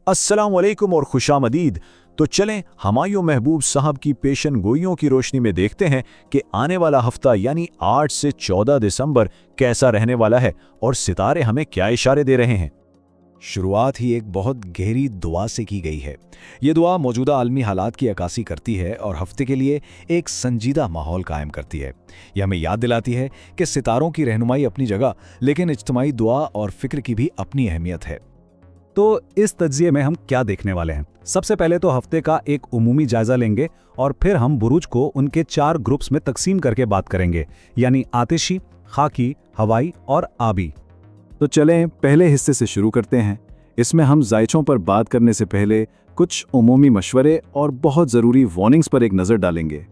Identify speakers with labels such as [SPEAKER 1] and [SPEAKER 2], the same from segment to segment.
[SPEAKER 1] अस्सलाम वालेकुम और खुशामदीद। तो चलें हुमायूं महबूब साहब की पेशन गोइयों की रोशनी में देखते हैं कि आने वाला हफ्ता यानी 8 से 14 दिसंबर कैसा रहने वाला है और सितारे हमें क्या इशारे दे रहे हैं।
[SPEAKER 2] शुरुआत ही एक बहुत गहरी दुआ से की गई है। ये दुआ मौजूदा आलमी हालात की अक्कासी करती है और हफ्ते के लिए एक संजीदा माहौल कायम करती है। यह हमें याद दिलाती है कि सितारों की रहनुमाई अपनी जगह, लेकिन इज्तिमाई दुआ और फिक्र की भी अपनी अहमियत है।
[SPEAKER 3] तो इस तज्जिए में हम क्या देखने वाले हैं? सबसे पहले तो हफ्ते का एक उमूमी जायजा लेंगे और फिर हम बुरूज को उनके 4 ग्रुप्स में तकसीम करके बात करेंगे, यानी आतिशी, खाकी, हवाई और आबी।
[SPEAKER 4] तो चलें पहले हिस्से से शुरू करते हैं। इसमें हम जायचों पर बात करने से पहले कुछ उमूमी मशवरे और बहुत ज़रूरी वार्निंग्स पर एक नज़र डालेंगे।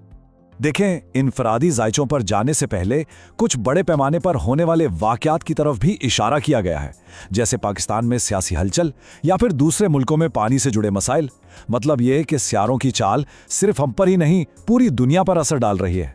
[SPEAKER 2] देखें, इनफरादी जायचों पर जाने से पहले कुछ बड़े पैमाने पर होने वाले वाक़यात की तरफ भी इशारा किया गया है, जैसे पाकिस्तान में सियासी हलचल या फिर दूसरे मुल्कों में पानी से जुड़े मसाइल। मतलब ये कि सियारों की चाल सिर्फ हम पर ही नहीं, पूरी दुनिया पर असर डाल रही है।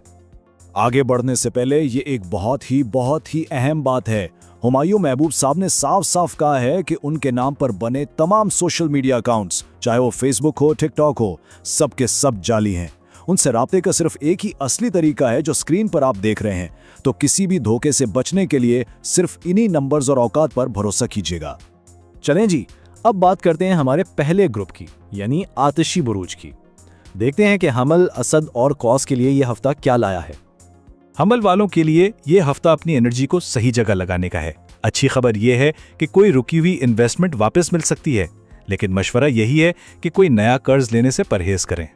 [SPEAKER 5] आगे बढ़ने से पहले ये एक बहुत ही अहम बात है। हुमायूं महबूब साहब ने साफ साफ कहा है कि उनके नाम पर बने तमाम सोशल मीडिया अकाउंट्स, चाहे वो फेसबुक हो, टिकटॉक हो, सब के सब जाली हैं। उनसे राब्ते का सिर्फ एक ही असली तरीका है जो स्क्रीन पर आप देख रहे हैं। तो किसी भी धोखे से बचने के लिए सिर्फ इन्हीं नंबर्स और औकात पर भरोसा कीजिएगा।
[SPEAKER 6] चलें जी, अब बात करते हैं हमारे पहले ग्रुप की, यानी आतिशी बुरूज की। देखते हैं कि हमल, असद और कौस के लिए यह हफ्ता क्या लाया है।
[SPEAKER 3] हमल वालों के लिए ये हफ्ता अपनी एनर्जी को सही जगह लगाने का है। अच्छी खबर यह है कि कोई रुकी हुई इन्वेस्टमेंट वापस मिल सकती है, लेकिन मशवरा यही है कि कोई नया कर्ज लेने से परहेज करें।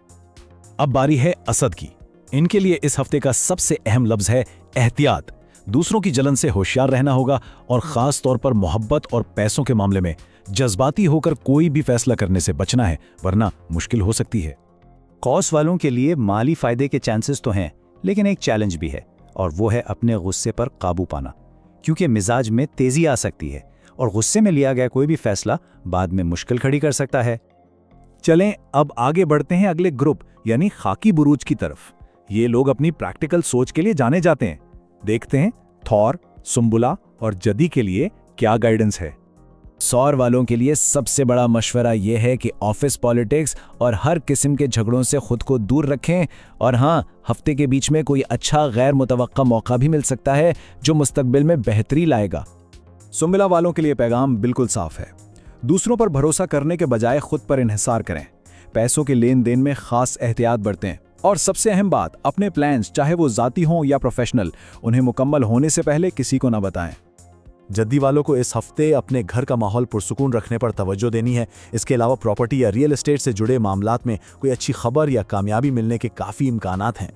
[SPEAKER 5] अब बारी है असद की। इनके लिए इस हफ्ते का सबसे अहम लफ्ज है एहतियात। दूसरों की जलन से होशियार रहना होगा और खास तौर पर मोहब्बत और पैसों के मामले में जज्बाती होकर कोई भी फैसला करने से बचना है, वरना मुश्किल हो सकती है।
[SPEAKER 6] कौस वालों के लिए माली फायदे के चांसेस तो हैं, लेकिन एक चैलेंज भी है, और वो है अपने गुस्से पर काबू पाना, क्योंकि मिजाज में तेजी आ सकती है और गुस्से में लिया गया कोई भी फैसला बाद में मुश्किल खड़ी कर सकता है।
[SPEAKER 3] चलें अब आगे बढ़ते हैं अगले ग्रुप यानी खाकी बुरूज की तरफ। ये लोग अपनी प्रैक्टिकल सोच के लिए जाने जाते हैं। देखते हैं थौर, सुम्बुला और जदी के लिए क्या गाइडेंस है।
[SPEAKER 5] सौर वालों के लिए सबसे बड़ा मशवरा यह है कि ऑफिस पॉलिटिक्स और हर किस्म के झगड़ों से खुद को दूर रखें। और हाँ, हफ्ते के बीच में कोई अच्छा गैर मुतवक्का मौका भी मिल सकता है जो मुस्तकबिल में बेहतरी लाएगा।
[SPEAKER 4] सुम्बला वालों के लिए पैगाम बिल्कुल साफ है। दूसरों पर भरोसा करने के बजाय खुद पर इन्हिसार करें। पैसों के लेन देन में खास एहतियात बरतें। और सबसे अहम बात, अपने प्लान्स, चाहे वो ज़ाती हों या प्रोफेशनल, उन्हें मुकम्मल होने से पहले किसी को ना बताएं।
[SPEAKER 1] जद्दी वालों को इस हफ्ते अपने घर का माहौल पुरसुकून रखने पर तवज्जो देनी है। इसके अलावा प्रॉपर्टी या रियल एस्टेट से जुड़े मामलात में कोई अच्छी खबर या कामयाबी मिलने के काफ़ी इम्कानात हैं।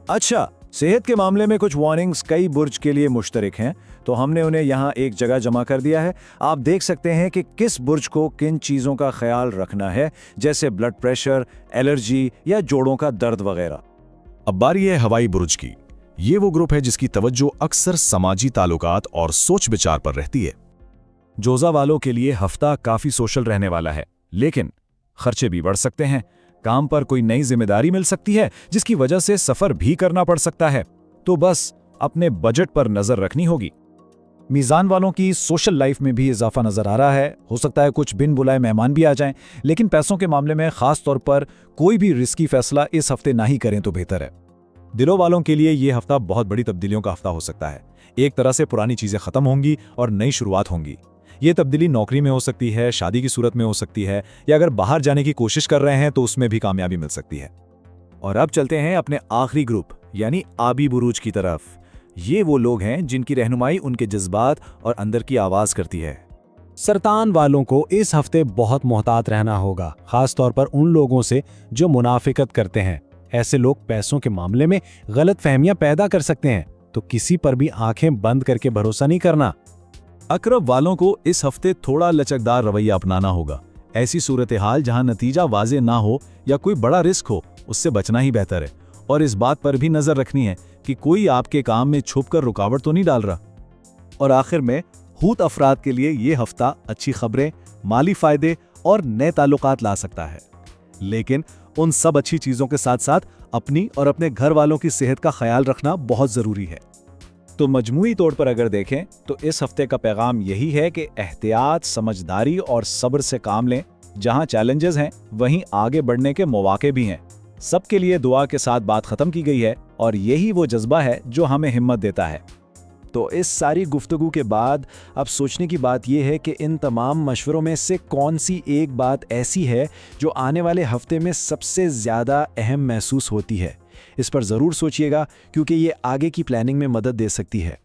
[SPEAKER 5] अच्छा, सेहत के मामले में कुछ वार्निंग्स कई बुर्ज के लिए मुश्तरक हैं, तो हमने उन्हें यहाँ एक जगह जमा कर दिया है। आप देख सकते हैं कि किस बुर्ज को किन चीज़ों का ख्याल रखना है, जैसे ब्लड प्रेशर, एलर्जी या जोड़ों का दर्द वगैरह।
[SPEAKER 2] अब बारी है हवाई बुर्ज की। ये वो ग्रुप है जिसकी तवज्जो अक्सर समाजी ताल्लुकात और सोच विचार पर रहती है।
[SPEAKER 5] जोजा वालों के लिए हफ्ता काफ़ी सोशल रहने वाला है, लेकिन खर्चे भी बढ़ सकते हैं। काम पर कोई नई जिम्मेदारी मिल सकती है जिसकी वजह से सफर भी करना पड़ सकता है, तो बस अपने बजट पर नजर रखनी होगी। मीज़ान वालों की सोशल लाइफ में भी इजाफा नजर आ रहा है। हो सकता है कुछ बिन बुलाए मेहमान भी आ जाएं, लेकिन पैसों के मामले में खास तौर पर कोई भी रिस्की फैसला इस हफ्ते ना ही करें तो बेहतर है। दिलों वालों के लिए यह हफ्ता बहुत बड़ी तब्दीलियों का हफ्ता हो सकता है। एक तरह से पुरानी चीजें खत्म होंगी और नई शुरुआत होंगी। ये तब्दीली नौकरी में हो सकती है, शादी की सूरत में हो सकती है, या अगर बाहर जाने की कोशिश कर रहे हैं तो उसमें भी कामयाबी मिल सकती है। और अब चलते हैं अपने आखिरी ग्रुप यानी आबी बुरूज की तरफ। ये वो लोग हैं जिनकी रहनुमाई उनके जज्बात और अंदर की आवाज करती है।
[SPEAKER 3] सरतान वालों को इस हफ्ते बहुत मोहतात रहना होगा, खास तौर पर उन लोगों से जो मुनाफिकत करते हैं। ऐसे लोग पैसों के मामले में गलत फहमियां पैदा कर सकते हैं, तो किसी पर भी आंखें बंद करके भरोसा नहीं करना।
[SPEAKER 5] अकरब वालों को इस हफ्ते थोड़ा लचकदार रवैया अपनाना होगा। ऐसी सूरत हाल जहां नतीजा वाज़ेह ना हो या कोई बड़ा रिस्क हो, उससे बचना ही बेहतर है। और इस बात पर भी नजर रखनी है कि कोई आपके काम में छुपकर रुकावट तो नहीं डाल रहा।
[SPEAKER 4] और आखिर में हूत अफराद के लिए ये हफ्ता अच्छी खबरें, माली फायदे और नए ताल्लुकात ला सकता है, लेकिन उन सब अच्छी चीजों के साथ साथ अपनी और अपने घर वालों की सेहत का ख्याल रखना बहुत जरूरी है।
[SPEAKER 5] तो मजमूई तौर पर अगर देखें तो इस हफ्ते का पैगाम यही है कि एहतियात, समझदारी और सब्र से काम लें।
[SPEAKER 4] जहां चैलेंजेस हैं वहीं आगे बढ़ने के मौके भी हैं। सबके लिए दुआ के साथ बात खत्म की गई है और यही वो जज्बा है जो हमें हिम्मत देता है। तो इस सारी गुफ्तगू के बाद अब सोचने की बात यह है कि इन तमाम मशवरों में से कौन सी एक बात ऐसी है जो आने वाले हफ्ते में सबसे ज़्यादा अहम महसूस होती है। इस पर ज़रूर सोचिएगा, क्योंकि ये आगे की प्लानिंग में मदद दे सकती है।